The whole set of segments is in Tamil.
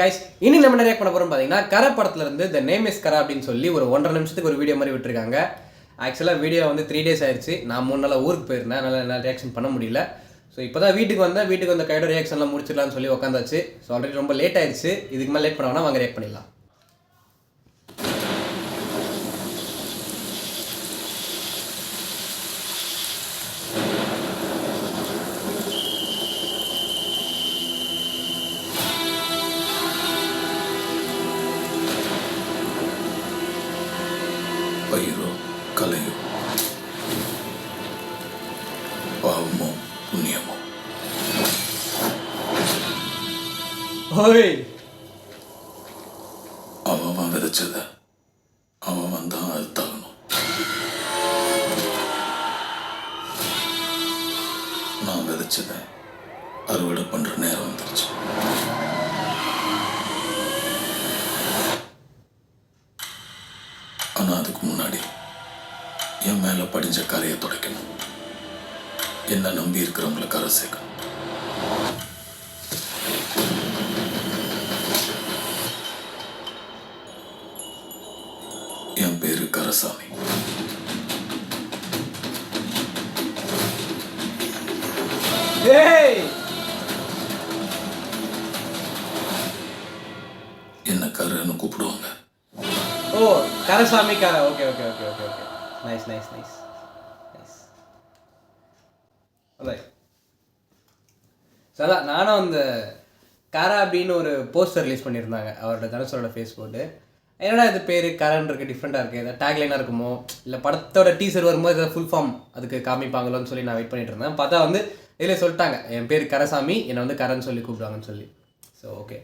guys, இன்னி நம்ம ரியாக்ட் பண்ண போறோம் பாத்தீங்கன்னா கர படத்துல இருந்து The Name is Kara அப்படினு சொல்லி ஒரு 1.5 நிமிஷத்துக்கு ஒரு வீடியோ மாதிரி விட்டுருக்காங்க. ஆக்சுவலா வீடியோ வந்து 3 days ஆயிருச்சு. நான் 3 நாளா ஊருக்கு போயிருந்தேன். அதனால என்னால ரியாக்ஷன் பண்ண முடியல. ஸோ இப்போதான் வீட்டுக்கு வந்த கையோட ரியாக்ஷன்லாம் முடிச்சிடலாம்னு சொல்லி உட்காந்தாச்சு. ஸோ ஆல்ரெடி ரொம்ப லேட் ஆயிடுச்சு. இதுக்கு மேலே லேட் பண்ண வாங்க ரியாக்ட் பண்ணிடலாம். பயிரோ கலையோ பாவமோ புண்ணியமோ அவன் விதைச்சத அவன் தான் அழுத்தாகணும். நான் விதைச்சத அறுவடை பண்ற நேரம் வந்துருச்சு. ஆனா அதுக்கு முன்னாடி என் மேல படிஞ்ச கரையை துடைக்கணும். என்ன நம்பி இருக்கிறவங்களை கரை சேர்க்கணும். என் பேரு கரசாமி. என்ன கரன்னு கூப்பிடுவாங்க. ஓ கரசாமி கர. Okay okay okay okay okay nice nice nice nice. அதான் நானும் அந்த கரா அப்படின்னு ஒரு போஸ்டர் ரிலீஸ் பண்ணியிருந்தாங்க அவரோட தனுஷோட ஃபேஸ் போட்டு. என்னடா இது பேர் கரன் இருக்குது, டிஃப்ரெண்ட்டாக இருக்குது, எதாவது டேக்லைனாக இருக்குமோ இல்லை படத்தோட டீசர் வரும்போது எதாவது ஃபுல் ஃபார்ம் அதுக்கு காமிப்பாங்களோன்னு சொல்லி நான் வெயிட் பண்ணிட்டு இருந்தேன். பார்த்தா வந்து இதில் சொல்லிட்டாங்க என் பேர் கரசாமி, என்னை வந்து கரன் சொல்லி கூப்பிடுவாங்கன்னு சொல்லி. ஸோ ஓகே,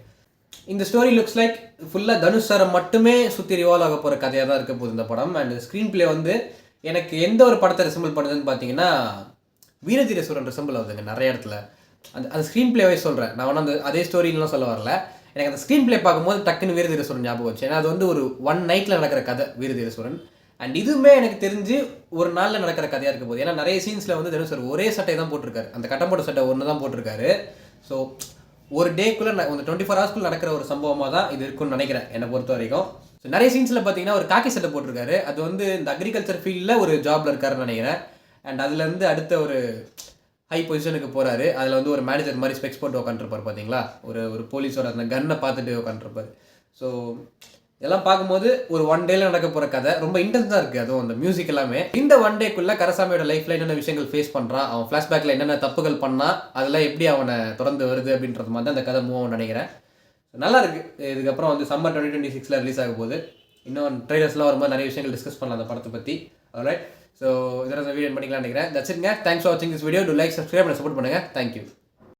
இந்த ஸ்டோரி லுக்ஸ் லைக் ஃபுல்லாக தனுஷ் சாரை மட்டுமே சுற்றி ரிவால்வ் ஆக போகிற கதையாக தான் இருக்க போகுது இந்த படம். அண்ட் ஸ்க்ரீன் பிளே வந்து எனக்கு எந்த ஒரு படத்தை ரெசம்பிள் பண்ணுதுன்னு பார்த்தீங்கன்னா வீரதீர சூரன் ரெசம்பிள் ஆகுதுங்க நிறைய இடத்துல. அந்த ஸ்க்ரீன் பிளேவே சொல்கிறேன் நான் ஒன்றும் அதே ஸ்டோரிலாம் சொல்ல வரல. எனக்கு அந்த ஸ்க்ரீன் பிளே பார்க்கும்போது டக்குன்னு வீரதீர சூரன் ஞாபகம் வச்சு. ஏன்னா அது வந்து ஒரு 1 நைட்டில் நடக்கிற கதை வீரதீர சூரன். அண்ட் இதுவுமே எனக்கு தெரிஞ்சு ஒரு நாளில் நடக்கிற கதையாக இருக்க போகுது. ஏன்னா நிறைய சீன்ஸில் வந்து தனுஷ் சார் ஒரே சட்டை தான் போட்டிருக்காரு, அந்த கட்டம் போட்ட சட்டை ஒன்று தான் போட்டிருக்காரு. ஸோ ஒரு டேக்குள்ளே ஒரு 24 ஹவர்ஸ்க்குள்ள நடக்கிற ஒரு சம்பவமாக தான் இது இருக்குன்னு நினைக்கிறேன் என்னை பொறுத்த வரைக்கும். ஸோ நிறைய சீன்ஸில் பார்த்தீங்கன்னா ஒரு காக்கி சட்டை போட்டிருக்காரு. அது வந்து இந்த அக்ரிகல்ச்சர் ஃபீல்டில் ஒரு ஜாபில் இருக்காருன்னு நினைக்கிறேன். அண்ட் அதுலேருந்து அடுத்த ஒரு ஹை பொசிஷனுக்கு போகிறாரு. அதில் வந்து ஒரு மேனேஜர் மாதிரி ஸ்பெக்ஸ் போட்டு உட்காந்துருப்பார் பார்த்தீங்களா, ஒரு போலீஸோட அந்த கன்னை பார்த்துட்டு உட்காந்துருப்பார். ஸோ இதெல்லாம் பார்க்கும்போது ஒரு 1 டேல நடக்க போகிற கதை ரொம்ப இன்டென்ஸாக இருக்குது. அதுவும் அந்த மியூசிக் எல்லாமே இந்த 1 டேக்குள்ளே கரசாமியோட லைஃப்பில் என்னென்ன விஷயங்கள் ஃபேஸ் பண்ணுறான், அவன் ஃப்ளாஷ்பேக்கில் என்னென்ன தப்புகள் பண்ணால் அதெல்லாம் எப்படி அவனை தொடர்ந்து வருது அப்படின்றது மாதிரி தான் அந்த கதை மூவ் ஆகும்னு நினைக்கிறேன். நல்லா இருக்குது. இதுக்கப்புறம் வந்து சம்மர் 2026 ரிலீஸ் ஆக போகுது. இன்னும் ட்ரெய்லர்ஸ்லாம் வரும்போது நிறைய விஷயங்கள் டிஸ்கஸ் பண்ணலாம் அந்த படத்தை பற்றி. ஆல்ரைட், ஸோ இதெல்லாம் வீடியோ பண்ணிக்கலாம்னு நினைக்கிறேன். தட்ஸ் இட்ங்க. தேங்க்ஸ் ஃபார் வாட்சிங் this video. To like, subscribe and support பண்ணுங்கள். தேங்க்யூ.